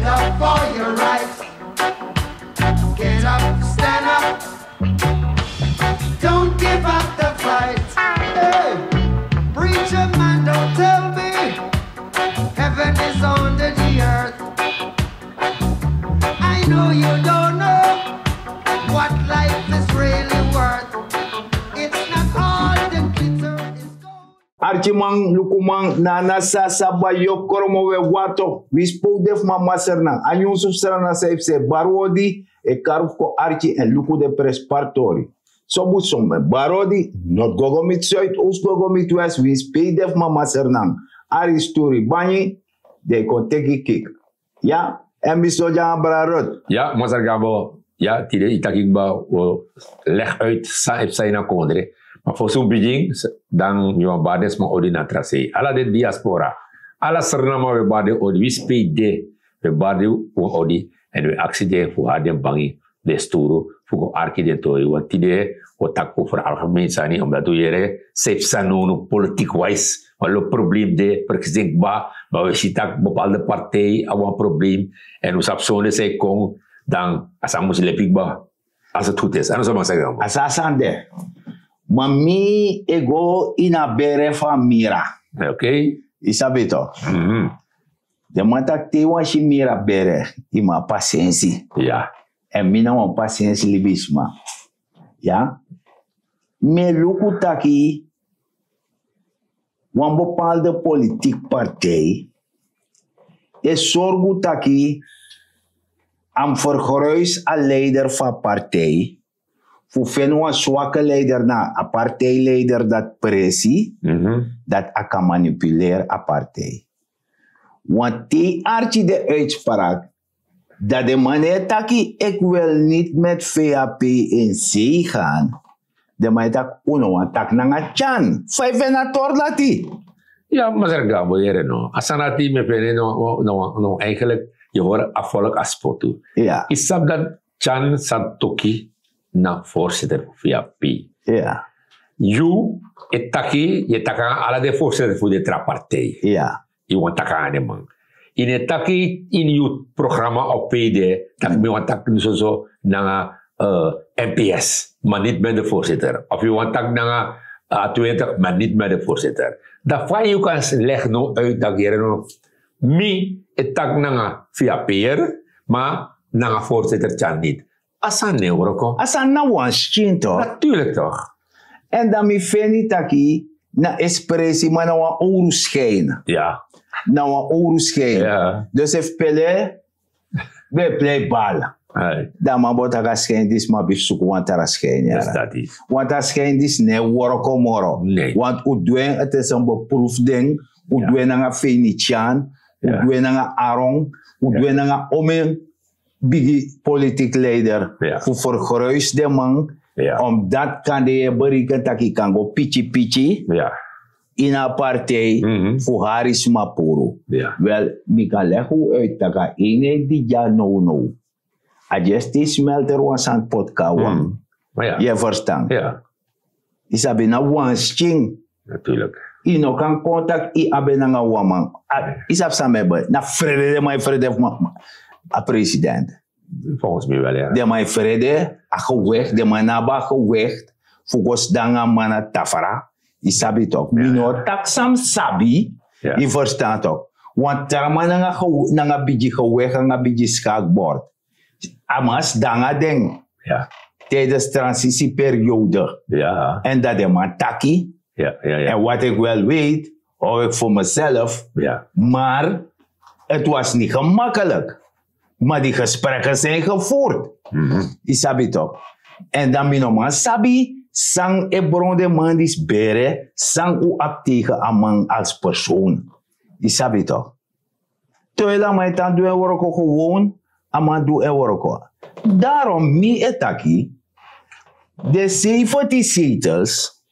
up for your rights. Get up, stand up. Don't give up the fight. Hey, preacher man, don't tell me heaven is under the earth. I know you don't know what life is really worth. It's not all the glitter is gold. Archimang lukumang nana sasa bayo koromo we wato. We spoke def mama serna. Anyun subsana se barodi e karufko archi en luku de prespartori. Sobu somme barodi not gogomit zuid oost gogomit west. We speak def mama serna. Ari story bani de konteki kik. Ja, en bisoja brarot. Ja, Mazar Gabo, ja, tide itakik ba leg uit sa na kondre. Maar voor zo'n begin, dan je bades maar ordinatra sei. Alla de diaspora, alla sernama we bade odi, we speel we bade odi en we accident voor adem bangi de sturu voor architectori. Want tide o takko voor algemeen sani omdat we jere safe sanono politiek wise. Maar het probleem de president ba we ziet bepaalde partij een probleem en we sapsone sei kon dan asamus lepik ba als het goed is. En zo maar zeggen. Asasande. Mami ego ina bere famira. Okay. Isabito. De mata te wa shi mira bere ima paciência. Ja. En mina wa paciência libisma. Ja. Me luku taki wan bepaalde politiek partij e sorgu taki am vergruis a leider van partij. Voor een zwakke leider na een partijleider dat pressie, dat kan manipuleren a partij. Want die archie de uitspraak, dat de manier taki ik wil niet met VAP in zee gaan, de manier tak uno, want tak nanga chan, 5 na torlati. Ja, maar zeg Gabo, jere no. Asanati me pene no eigenlijk, je hoort afvolk aspotu. Ja. Isab dat chan santoki na voorzitter VAP. Ja. You etaki, je taka ala de voorzitter voor de trapartij. Ja. Je want taka aan de man. In etaki in je programma op PD, tak me want tak zo na MPS, maar niet met de voorzitter. Of je want tak na 20, maar niet met de voorzitter. Dat van je kan leggen no uit dat je no mi etak na VAP'er, maar na voorzitter kan niet. Asan neuroko. Asan na wanshin toch? Natuurlijk toch. En dan mi feni taki na expressie maar na wa oru schijn. Ja. Na wa oru schijn. Ja. Dus if pele we play bal. Dan ma bota ka schijn dis ma bifsuku wantara schijn ja. Dus dat is. Want dat schijn dis ne woroko moro. Nee. Want u doen het is een beproef ding. U doen na feni chan. U doen na arong. U doen na omen. Bigi politiek leider voor vergruis de man omdat kan de berichten dat ik kan go pichi in een partij voor Haris Mapuru. Wel, ik kan leggen uit dat ik ene die ja no. Adjust die smelter was aan het podcast. Je verstand. Ja. Is dat bijna one sting. Natuurlijk. Je no kan contact i abenanga woman. Is dat samen na vrede mijn vrede a president. Volgens mij wel, ja. De mijn vrede, a gewicht, de mijn naba gewicht, volgens danga mana tafara, je sabi toch. Mino taksam sabi, je verstaat toch. Want tarama nanga biji gewicht, nanga biji schaakbord. Amas danga ding. Ja. Tijdens transitieperiode. Ja. En dat de man taki. Ja. En wat ik wel weet, hou ik voor mezelf. Ja. Maar het was niet gemakkelijk. Maar die gesprekken zijn gevoerd. Isabi toch? En dan minoman sabi, sang e bron de man dis bere, sang u aptegen aan man als persoon. Isabi toch? Terwijl mij dan doe worko gewoon, aman doe worko. Daarom mi etaki, de 70 zetels,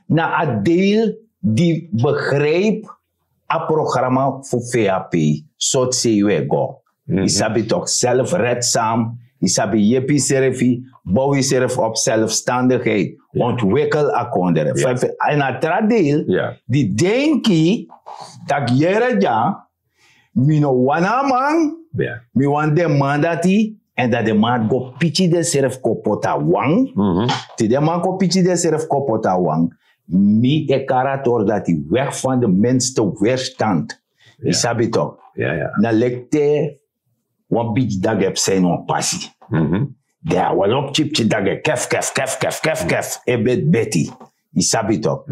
na een deel die begrijpt het programma voor VAP, zoals ze go. Isabi toch zelfredzaam, isabi jepi serefi, bouw seref op zelfstandigheid, ontwikkel akondere. En het deel, die denki, dat jere ja, Mi no wana man, Ja. mi wan demand dat hij, en dat de man go pichi de serf kopota wang. Ti de man go pichi de serf kopota wang. Mi e karator dat hij weg van de minste weerstand. Je sabi toch? Ja. Na lekte, wan bitch dag heb zijn on passie. Daar wel op chipje dag kef, e beti. Je sabi toch?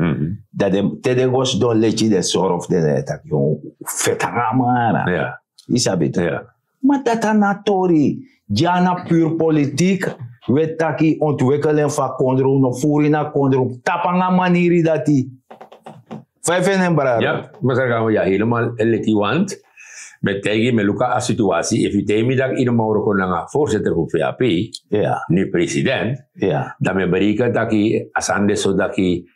Dat de gos don lechi de sorof de tak, yo, fetangamara. Ja. Je sabi toch? Ja. Maar dat is natori. Jana puur politiek. We taki ontwikkelen van kondro, no furi na kondro. Tapanga manieri dat die. Vijf en brada. Ja, maar dan gaan we ja helemaal want met tegen met Luca a situatie. If je tegen dat in de morgen lang voorzitter van VAP, Ja. nu president, Ja. dan me bereiken dat je als anders zo dat je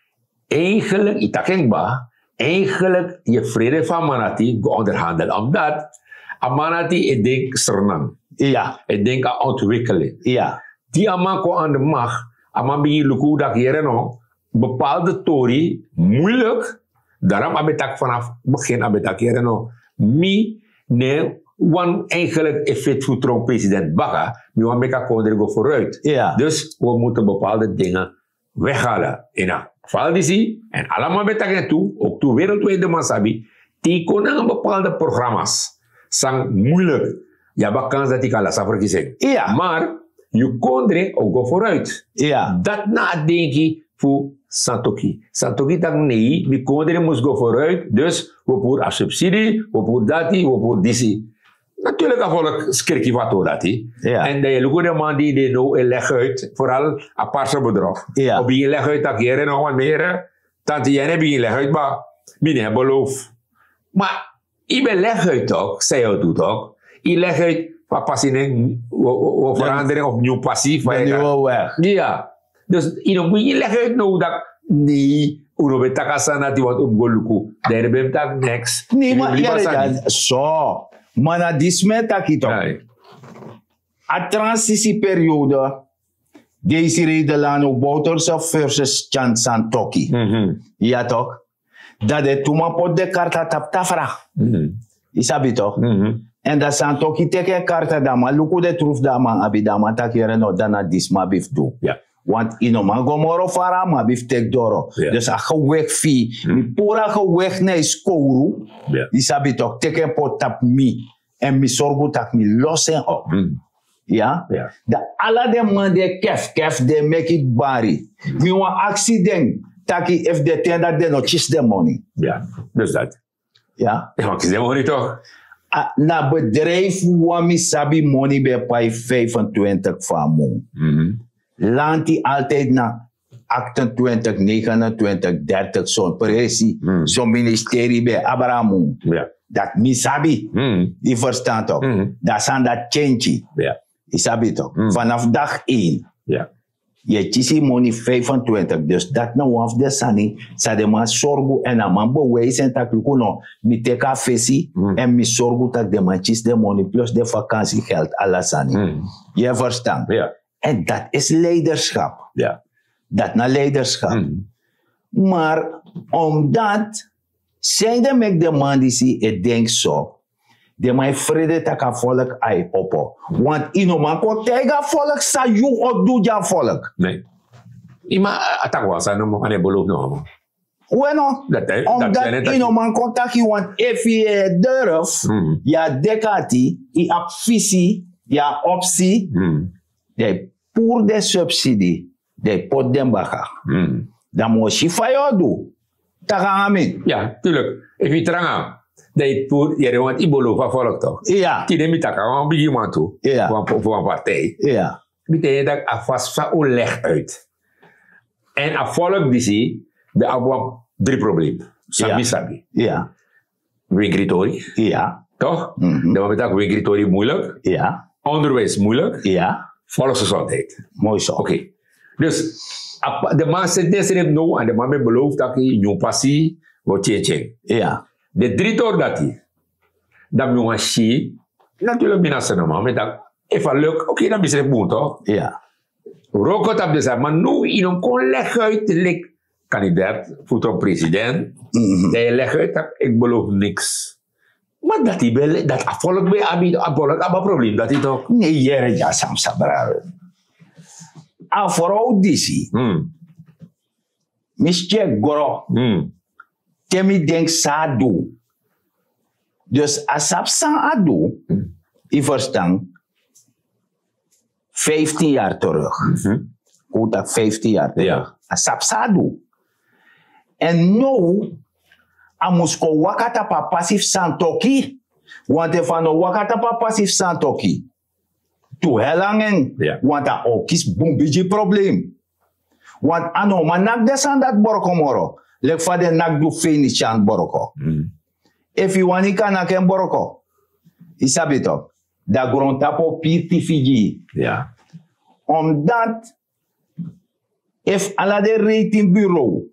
eigenlijk itakengba eigenlijk je vrede van Manati onderhandelt omdat Manati het ding sernang, Ja. het ding aan ontwikkelen. Ja. Die amako aan de macht, ama begin luku dat hier no bepaalde tori moeilijk. Daarom abetak vanaf begin abetak hier no mi ne wan eigenlijk effect voor Trump president Baga, mi wan meka kondre go vooruit. Ja. Dus we moeten bepaalde dingen weghalen. In een geval die zie, en allemaal betak naartoe, ook toe wereldwijde masabi, die konen bepaalde programma's. Sang moeilijk. Ja, ba kans dat ik alles verkiezing. Ja. Maar je kondre ook go vooruit. Ja. Dat na denk je voor Santoki. Santoki tak nee, die kondre moest go vooruit. Dus we voor subsidie, we voor dat, we voor die. Natuurlijk afvallig skirkie wat dat hij. Ja. En de goede man die nou leg uit, vooral een paar bedrag. Ja. Op je leg uit dat hier nog wat meer. Tante jij heb je leg uit, maar binnen beloof. Maar ik ben leg uit toch, zei je doet toch? Ik leg uit wat passie of verandering of nieuw passief. Ben je wel weg. Ja. Dus je leg uit nou dat nee, uno betakasa na die wat opgoluku. Daar ben ik next. Nee, maar ja, zo. Maar na die smet taki toch. A transitieperiode. Deze Redelano Bouterse versus Chan Santoki. Ja toch? Dat de tuma pot de karta tap tafra. Isabi toch? En dat Santoki teke karta dama. Luku de troef dama abidama takere no dana disma bif do. Ja. Want ino man gomoro fara ma bif tek doro. Ja. Dus a geweg fi. Mi pura geweg ne skouru. Ja. Isabi toch? Teke pot tap mi. En mi sorgu tak mi losen op. Ja? Ja. Da alla de man de kef de make it bari. Mi wan accident. Taki if de tenda de no chis de money. Ja, dus dat. Ja? Ja, maar ik zeg maar niet toch? Na bedrijf wan mi sabi money be pai 25 van mon. Lanti altijd na 28, 29, 30 zo'n pressie. Zo'n ministerie bij Abraham. Ja. Dat mi sabi. Die verstand toch? Dat zijn dat change. Ja. Je sabi toch? Vanaf dag 1. Ja. Je chisi money 25. Dus dat nou af de sani. Sa de man sorgu en a man bewijzen tak lukuno. Mi teka fesi. En mi sorgu tak de man chis de money plus de vakantiegeld alla sani. Je verstand? Ja. En dat is leiderschap. Ja. Dat na leiderschap. Maar omdat zijn de mek de man die zie het denk zo. De man vrede taka volk ai popo. Want ino man ko tega volk sa you o do ja volk. Nee. Ima atak was aan hem aan de beloof nog. Bueno, omdat ino man ko taki want if je durf, ja dekati, i ap visie, ja optie, de pour de subsidie, de pot den baka. Dan moet je van doen. Taka amin. Ja, tuurlijk. If je tranga. Dat voor je want ik beloof van volk toch? Ja. Die neemt dat aan bij iemand toe. Ja. Voor een partij. Ja. Betekent dat alvast van leg uit. En een volk die zie, de hebben 3 problemen. Sabi sabi. Ja. Migratori. Ja. Toch? Dan hebben we migratori moeilijk. Ja. Onderwijs moeilijk. Ja. Volksgezondheid. Mooi zo. Oké. Dus de man zit net nou en de man heeft beloofd dat hij nieuw passie wordt changing. Ja. De 3 toer dat hij. Dan moet je zien. Natuurlijk binnen zijn man. Maar dat even leuk. Oké, dan is het boem toch? Ja. Rokot op de zaak. Maar nu in een kon leg uit. De kandidaat voor de president. Dat je leg uit dat ik beloof niks. Maar dat die wel, dat afvolk bij Abi, afvolk, probleem, dat is toch? Nee, jere ja sam sabra. Aforo disi. Misje goro. Temi denk sadu. Dus asap san adu. I verstaan. 15 jaar terug. Hoe dat 15 jaar terug. Ja. Asap sadu. En nu, amusko wakata pa passief santoki. Want van no wakata pa passief santoki. Tu helangen. Ja. Want dat ook is bombiji probleem. Want ano, maar nak desan dat boroko moro. Lek fa de nak du finish aan boroko. If you want to nak en boroko. Isabito. Da grond tapo pirti fiji. Ja. Omdat, if ala de ratingbureau,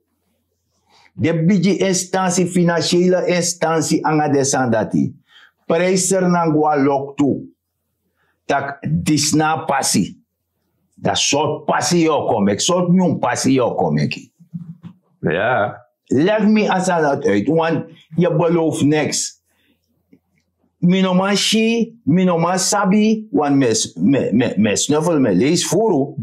de biji instantie, financiële instantie anga desandati, prijzer nangwa lok toe, tak disna passie. Dat soort passie yo komek, soort nieuw passie yo komek. Ja. Leg me als dat uit, want je belooft niks. Minoman shi, minoman sabi, want me snuffel me lees furu.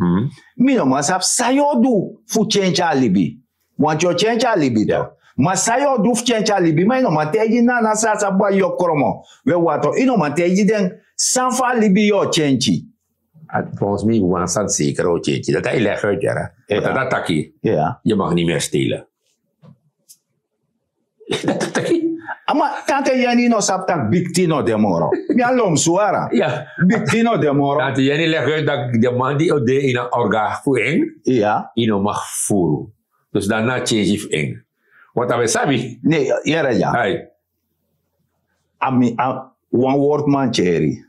Minoman sab sayodu fu change alibi. Want yo change alibi da. Ma sayodu fu change alibi, ma ino man teji na sa boy yo kromo. We wato, ino man teji den sanfa alibi yo change. Volgens mij was dat zeker ook jeetje. Dat hij legt uit, ja. Dat takkie. Ja. Je mag niet meer stelen. Dat takkie. Maar tante Jenny no sap tak big tino de moro. Mi alom suara. Ja. Big tino de moro. Tante Jenny legt uit dat de man die ode in een orgaan voering, Ja. ino mag voeren. Dus daarna change if eng. Wat hebben we sabi? Nee, ja. Hey. One word man cherry.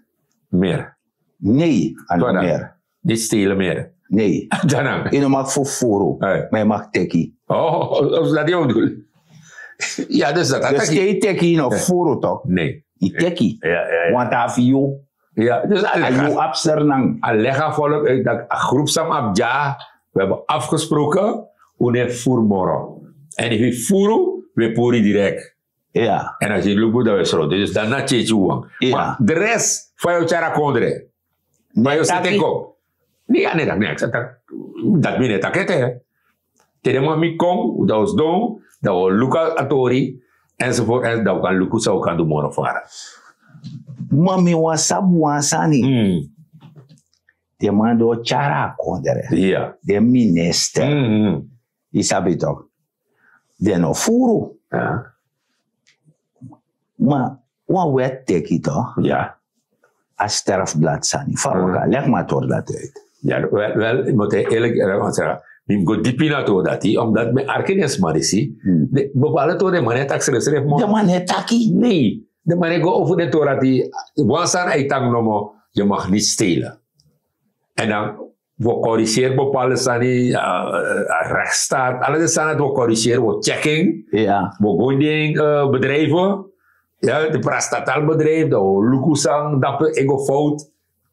Meer. Nee, aan Wat dan? meer. Niet stelen meer. Nee. Daarna. Je mag fufuru, Hey. maar je mag teki. Oh, dat je ook doet. Ja, dus dat Dus takkie. je teki no furu toch? Nee. Je teki. Ja. Want af you, Ja, dus you absernang. Allega volk uit dat groep sam abja. We hebben afgesproken hoe ne voer moro. En if we voeren, we puri direct. Ja. En als je lukt, dat we schroten. Dus dan na cheetje wang. Ja. Maar de rest van jou chara kondre. Maar je zit ik op. Nee, dat ben je takket hè. Tegen maar mi kom, dat was doen, dat we lukken atori. Enzovoort, en dat we kan lukken, zou kan doen moro varen. Mami wasabu wansani. De man do chara kondere. Ja. De minister. Je sabi toch? De no furu. Ja. Maar wat wet teki toch? Ja. A sterfblad sani. Faroka, leg maar door dat uit. Ja, wel, ik moet eerlijk zeggen, ik go diep in dat dat omdat mijn arkenis marisi, de bepaalde toe de man tak schrijf De man het taki. nee, de man go over de Torah die wansan uitang nomo, je mag niet stelen. En dan we corrigeren bepaalde sani rechtsstaat, alle de sani we corrigeren, we checking, Ja. we gonding bedrijven, ja, de prastataal bedrijf, de lukusang, dat ego fout.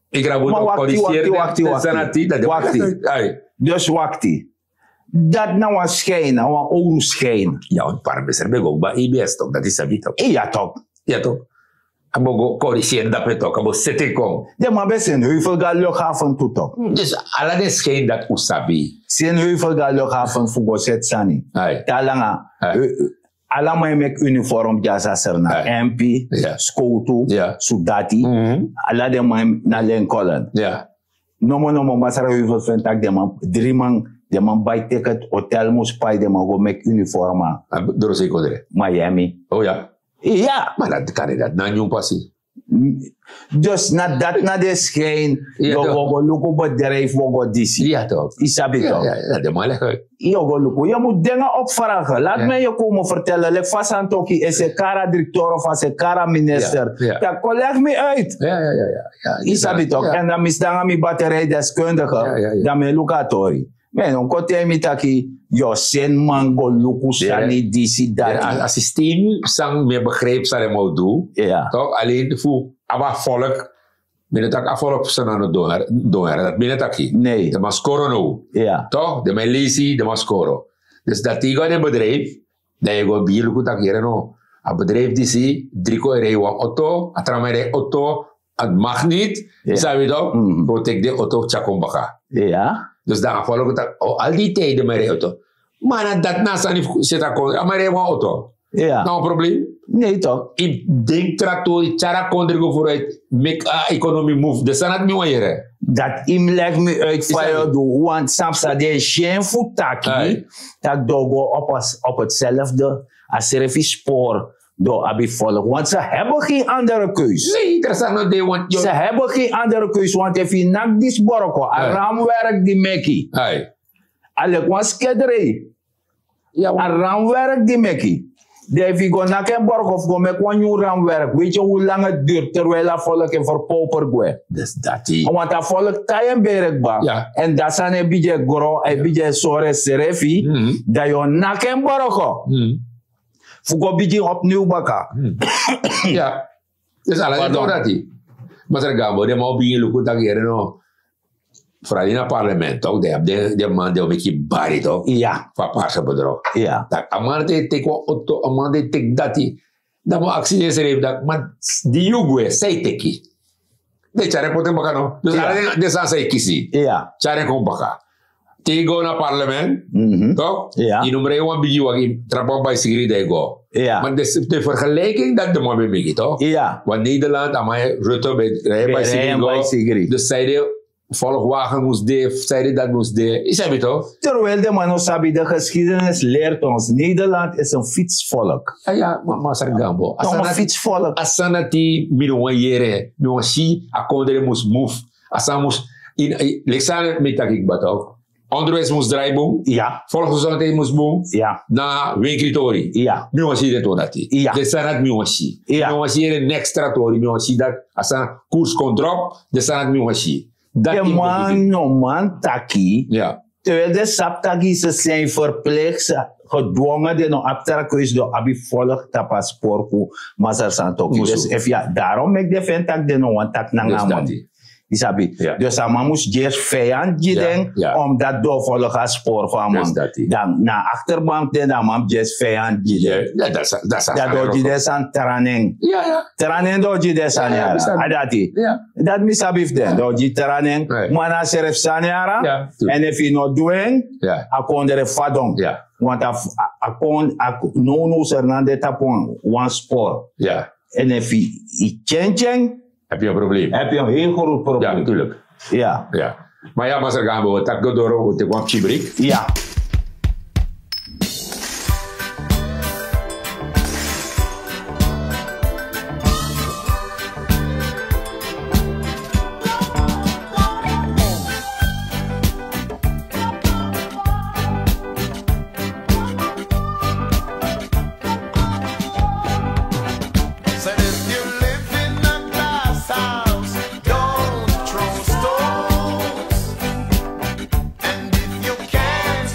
Ik ga Maar wacht. Dus wakti. Dat nou een schijn, nou een oru schijn. Ja, een paar mensen hebben ook bij IBS toch, dat is een toch. Ja toch. Ja toch. Abo go corrigeren dat we toch, abo zitten kom. De man best een heuvel gaat luchthaven toe toch. Dus alle de schijn dat usabi. Zijn heuvel gaat luchthaven voor go set sani. Ai. Talanga. Allemaal met uniform jasa serna. MP, Ja. Scoutu, Ja. Sudati. Alla de man na Lincoln. Ja. No, masara heuvel vindt ik de man 3 man. De man bij ticket, hotel moest bij de man go met uniform. Door zeker kodre. Miami. Oh ja. Ja. Maar dat kan je dat na nieuw passie. Dus na dat na de schijn, Ja, je toch. go look op bedrijf, we go disi. Ja toch. Isabi toch? Ja, de man lekker. Je go look. Je moet dingen opvragen. Laat mij je komen vertellen. Lek vast aan Toki, is een kara directeur of is een kara minister. Ja. Dat leg me uit. Ja. Isabi toch? En dan misdanga mi batterijdeskundige. Ja. Dan me locatori. Men, on kote mi taki, yo sen mango luku sani disi dati. Als systeem sang meer begreep zal hem ook doen. Ja. Toch? Alleen voor aber volk. Binnen tak afvolk zijn aan het doen. Dat binnen tak Nee. de mascoro no. Ja. Toch? De mijn lazy, de mascoro. Dus dat die gaat in bedrijf. Dat je gaat bier lukken tak hier no. Een bedrijf die zie, 3 keer rijden een auto, een tram rijdt auto, het mag niet. Ja. Zou je toch? Protect de auto, tjakombaka. Ja. Dus dan volgens dat, al die tijden met de auto. Maar dat naast aan zit aan kon, maar rijden een auto. Ja. Nou, een probleem? Nee toch? Ik denk tractor, ik tjara kondrigo vooruit, make a economy move. Dus dat is niet meer. Dat im leg me uit van je doen, want samsa de geen voetaki, dat dogo op hetzelfde als spoor door abi volk. Want ze hebben geen andere keus. Nee, dat is nog de want Ze hebben geen andere keus, want if je nak dis boroko, a raamwerk die meki. Alle kwam skedrei. Ja, A raamwerk die meki. If je go nak en borg of go met een nieuw raamwerk, weet je hoe lang het duurt terwijl dat volk in verpoper go. dus dat die. Want dat volk taien berekbaar. Ja. En dat zijn een beetje gro, een beetje sore serefi, dat je nak en borgo. Fugo een beetje opnieuw baka. Ja. Dus alles is dat die. Maar ze gaan de man bij lukken dat hier no. Vooral in het parlement toch, de man die een beetje bari toch. Ja. Van paarse bedrijf. Ja. Dat een man die tek wat auto, een man die tek dat die. Dat moet actie is er dat, maar die jongen zij teki. Nee, chare poten baka no. Dus alles de zijn zij kiezen. Ja. Chare kom baka. Tegen naar parlement, toch? Ja. Die nummer 1 bij jou, trappan bij sigri de go. Ja. Maar de vergelijking dat de man bij mij toch? Ja. Want Nederland, amai Rutte bij Sigri. Dus zeiden volgwagen moest de, zeiden dat moest de. Is dat toch? Terwijl de man sabi de geschiedenis leert ons, Nederland is een fietsvolk. Ja, maar Sargambo. Een fietsvolk. Asanati minuwa yere, minuwa si, akondere moest move. Asan moest in Lexane met takik batok. Onderwijs moest draaien. Ja. Volksgezondheid moest boom. Ja. Na winkeltori. Ja. Minuwa si de tonati. Ja. De sanat minuwa si. Ja. Minuwa si een extra tori. Minuwa si dat asan koers kon drop. De sanat minuwa si. De man, no man, taki. Ja. Terwijl de saptaki ze zijn verplicht, gedwongen de no abstrakeus door abi volk tapas porku mazar santoki. Dus if ja, daarom make de ventak de no one tak nangamon. Isabi. Ja. Dus a man moest eerst vijand giden, omdat door volk gaat spoor van man. Dan na achterbank de dan man eerst vijand giden. Ja, dat is. Dat door je san traning. Ja. Traning door je san yara. Adati. Ja. Dat misabif den. Door je traning. Mana seref san yara. Ja. En if you not doing, Ja. akondere fadong. Ja. Want no sernande tapon one spoor. Ja. En if je cheng, Heb je een probleem? heb je een heel groot probleem. Ja, natuurlijk. Ja. Ja. Maar ja, maar ze gaan we tak door te kwam chibrik. Ja. Said if you live in a glass house, don't throw stones. And if you can't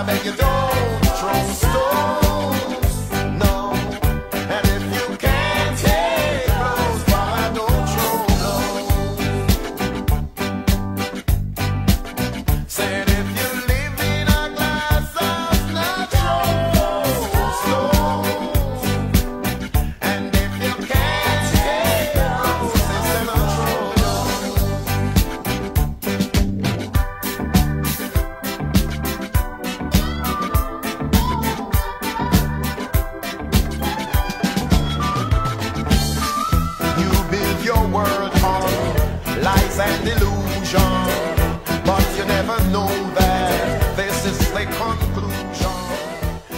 beg you don't throw stones, no. And if you can't take blows, why don't throw blows? Said if you live in a glass house, not throw stones. And if you can't take blows, sister, not throw You build your world on lies and illusion, but you never know that this is the conclusion.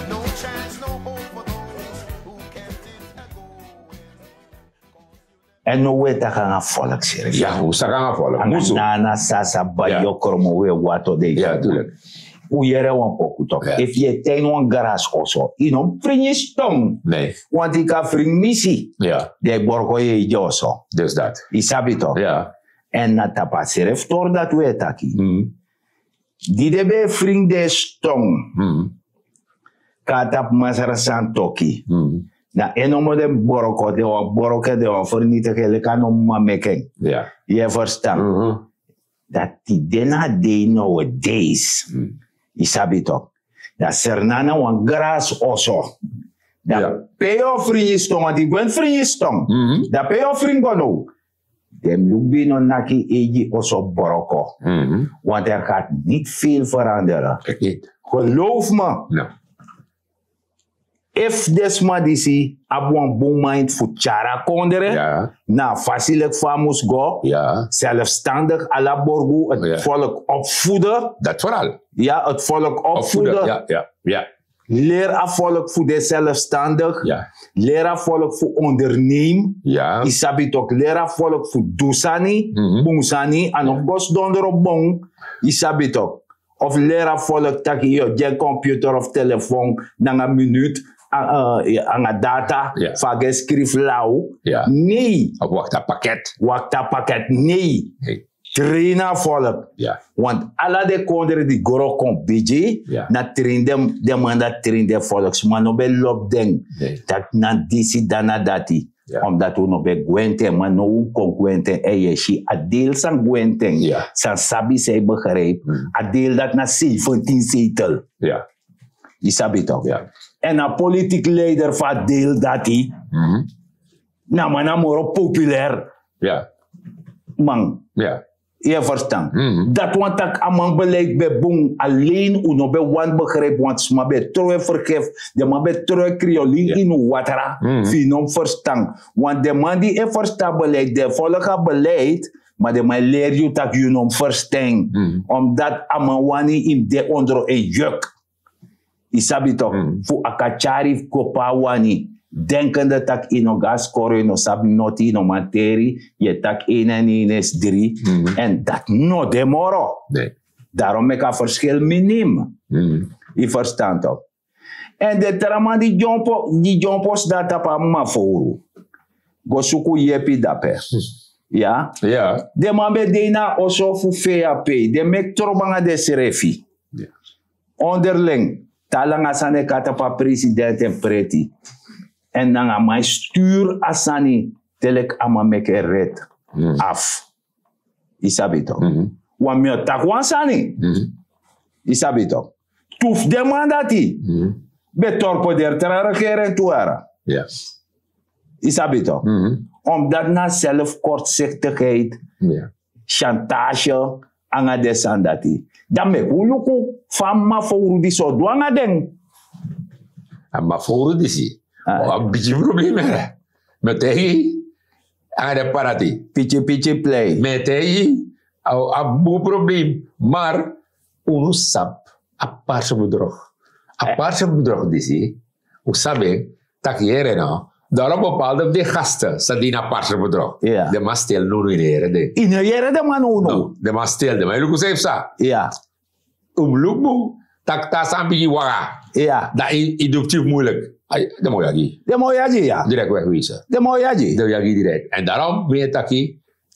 No chance, no hope for those who kept it a-going. En no we ta gaan volk serieus. Ja, hoe sa gaan volgen? Musu. Nana sasa ba Ja. yokromo we wato de. Ja, tuurlijk. U yere wan poku toch. Ja. If je ten wan garas also, inom frinje stong. Nee. Want ik ka fring misi. Ja, De borgo je joso. dus dat. Isabi toch. Ja. En na tapa seref tor dat we taki. Mm. Die de be fring de stong. Mm. Ka tap masara san toki. Mm. Na enomo de boroko de wa boroke de wa fornite ke le kanom mameken. Ja. Je verstaan. Mhm. Dat die dena day nowadays. Isabi toch. Dat sernana wan gras also. Dat Ja. peo frinje stong. Want die gwen frinje stong. Mhm. Dat peo fringo no. Dem lubi no naki eji also boroko. Mhm. Want er gaat niet veel veranderen. Ik niet. Geloof me. Nou. If desma disi abuan bon mind voor chara kondere. Ja. Na facilik famus go. Ja. Zelfstandig à la borgo. Het Ja. volk opvoeden. Dat vooral. Ja, het volk opvoeden. Ja, ja, ja. Leer aan volk voeden zelfstandig. Ja. Leer aan volk voor ondernemen. Ja. Isabi toch leer aan volk voor dusani. Mhm. Bungsani. En of bos donder op bong. Isabi toch. Of leer aan volk dat je computer of telefoon na een minuut aan een data. Ja. Vage schrift lauw. Ja. Nee. Of wacht, dat pakket. Wakta pakket. Nee. Nee. Traina volk. Ja. Want alla de kondere die goro kon biji, Ja. na train de manda train de volks, maar no be lop den. Nee. Dat na disi dana dati. Ja. Omdat we no be gwente, maar no kon gwente eyeshi. A deel san gwente, Ja. san sabi say begrijp. A deel dat na 17 zetel. Ja. Je sabi toch? Ja. En een politiek leider van deel dat hij, Mhm. nou maar moro populair, Ja. man. Ja. Je verstaan. Mhm. Dat want ik amang beleid bij boom alleen uno bij wan begrijp want sma bij troe vergif de man bij troe krioli Ja. in watera finom verstaan want de man die verstaan beleid de volga beleid maar de man leer je dat je nom verstaan omdat amang wani in de onder een juk isabi toch voor akachari kopa wani denkende tak ino gas koro no sab noti no materi je tak 1 en 1 is 3 en dat no demoro. Nee. Daarom ik een verschil minim. Je verstaat toch? En de trama die jompos dat op ma foru. Go suku yepi dape. Ja? Ja. De man be dena oso fu FAP. De mek trobanga de serefi. Ja. Onderling. Talang asane kata pa president en preti. En dan aan mij stuur asani telek ama meke red af. Isabi toch? Want me tak wansani. Isabi toch? Tuf de mandati. Betor poder tra regeren tuara. Ja. Isabi toch? Omdat na zelfkortzichtigheid, Ja. chantage, anga desandati. Dan me kuluku fama fouru di so duanga den. Maar voor de zie. Een beetje probleem hè. Met hij aan de parati. Pichi play. Met hij een boel probleem. Maar uno sap aparte bedrog. Aparte bedrog die zie. Hoe sabe dat hier nou. Daarom bepaalde de gasten zijn die aparte bedrog. Ja. De maar stel nu in de. In jere de man uno. No, de maar stel de. Maar je lukt sa. Ja. Lukmu tak tas ambi waga. Ja. Dat inductief moeilijk. De mooi agi. De mooie aji, ja. Direct wegwezen. De mooie aji. De agi direct. En daarom weet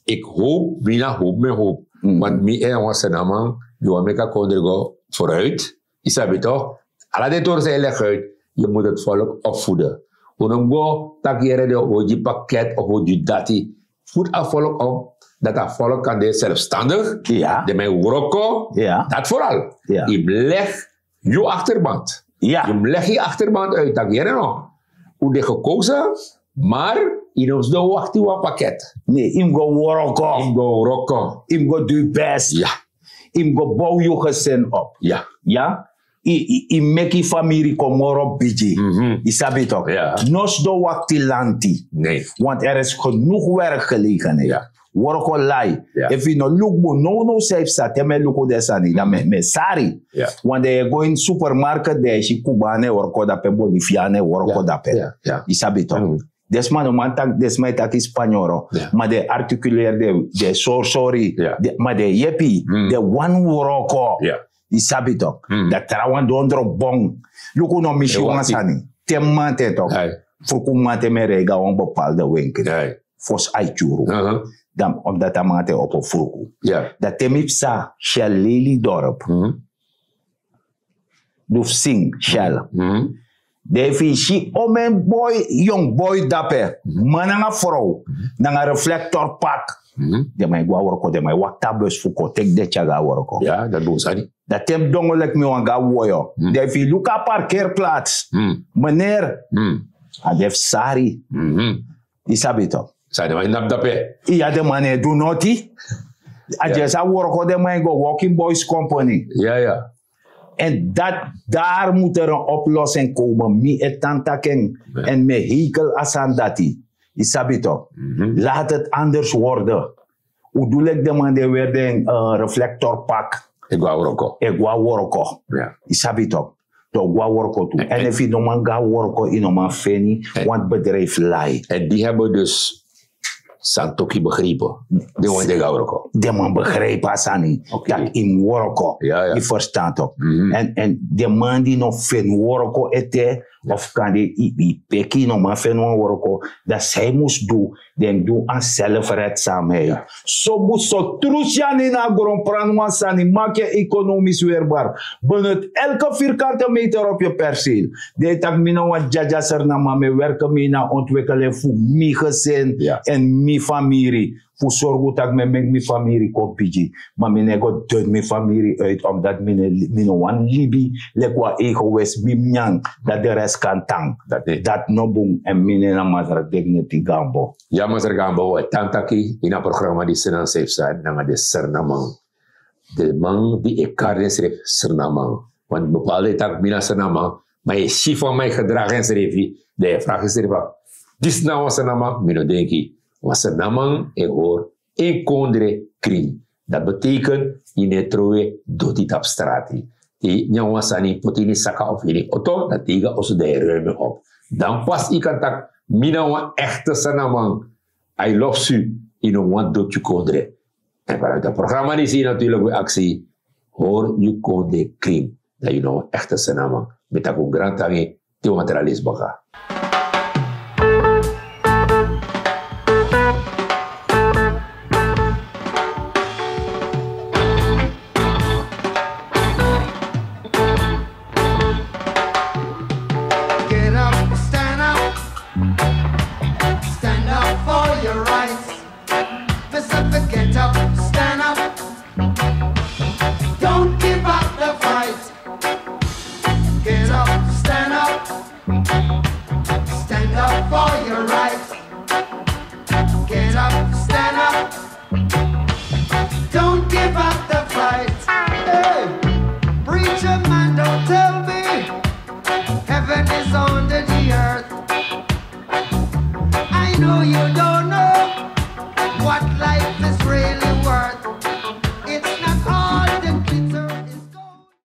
ik hoop, mina hoop me hoop. Want mi was een naam, je wil me kan vooruit. Isabi toch? Alla de toren zei leg uit, je moet het volk opvoeden. Onongo, tak jere de oji pakket of oji dati. Voed het volk op, dat het volk kan de zelfstandig, Ja. de mijn woroko, Ja. dat vooral. Ja. Je leg je achterband. Ja. Je leg je achterband uit, tak jere nog. Hoe de gekozen, maar in ons de wacht die pakket. Nee, im go woroko. In go roko. Im go do best. Ja, Im go bouw je gezin op. ja. Ja? I make familie komoro biji. Isabi toch? Ja. Nos do waktilanti. Nee. Want er is genoeg werkgelegenheid. Ja. Worko lai. Ja. If you no look bo no safe sa teme luko desani da me sari. Ja. Want they go in supermarket de shi kubane worko da pe boliviane worko da pe. Ja, ja. Isabi toch? Mm. Desma no man tak desma tak Spanyoro. Ja. Maar de articulair de sorry. Ja. Maar de yepi. De one worko. Ja. Isabi toch? Dat trawan dondro bong. Luko no mishi Ja, wansani. Temante toch? Nee. Voorkomate me rega een bepaalde winkel. Nee. Fos aichuru. Dan omdat dat mate op een vroeg. Ja. Dat temipsa Shell Lely dorp. Duf sing Shell. Devi shi omen boy, young boy dape. Mananga vrouw. Nanga reflector pak. De mij gwa worko, de mij wat tabus fuko. Tek de chaga worko. Ja, dat doen ze niet. Dat tem dongolek me wanga woyo. Devi luka parkeerplaats. Meneer. Adef sari. Isabi toch? Zijn er maar in dat dape? Iya de mane do noti. Ajesa worko de mij go Walking Boys Company. Ja, ja. En daar moet er een oplossing komen. Mi etantaken en me hekel asandati. Isabi toch? Laat het anders worden. Hoe doe ik de man die weer een reflectorpak? Ik wou roko. Egwa worko. Ja. Isabi toch? To gwa worko toe. En if je no man ga worko in no man feni, want bedrijf lai. En die hebben dus Santoki begrepen. Die want die gaan roko. De man begrijpt asani. Oké. Dat in worko. Ja, ja. Je verstaat toch? En de man die nog fen worko ete, of kan die i peki no man fen worko, dat zij moest doen, den doen aan zelfredzaamheid. Zo moet zo trusjan in agron pranwan sani, maak je economisch weerbaar. Benut elke vierkante meter op je perceel. De tak mina wat jajaser na ma me werken mina ontwikkelen voor mi gezin en mi familie. Voor zorgen dat ik met mijn familie kom piji. Maar mijn go doet mijn familie uit omdat mijn wan libi lekwa egoïst bimnyang dat de rest kan tang. Dat no boom en mijn na mazra dignity gambo. Ja, maar er gaan bouwen. Tantaki in een programma die Senan heeft zijn, naar de Sernamang. De man die ik kan schreef Sernamang. Want bepaalde tak mina Sernamang, maar je ziet van mijn gedrag en schreef de vraag is er dis nou was Sernamang, mino denk ik. Was Sernamang, ik hoor, in kondre kring. Dat betekent, in het trouwe, doet dit op straat. Die nyawasani potini saka of in auto, dat tegen ons de ruimen op. Dan pas ik kan tak, mina wa echte Sernamang. I love you, in een wat doet je kondre. En vanuit het programma die zie je natuurlijk bij actie, hoor je kondre kring. Dat je nou echte Sernamang. Met dat ook grand tangi, die materialisme gaat.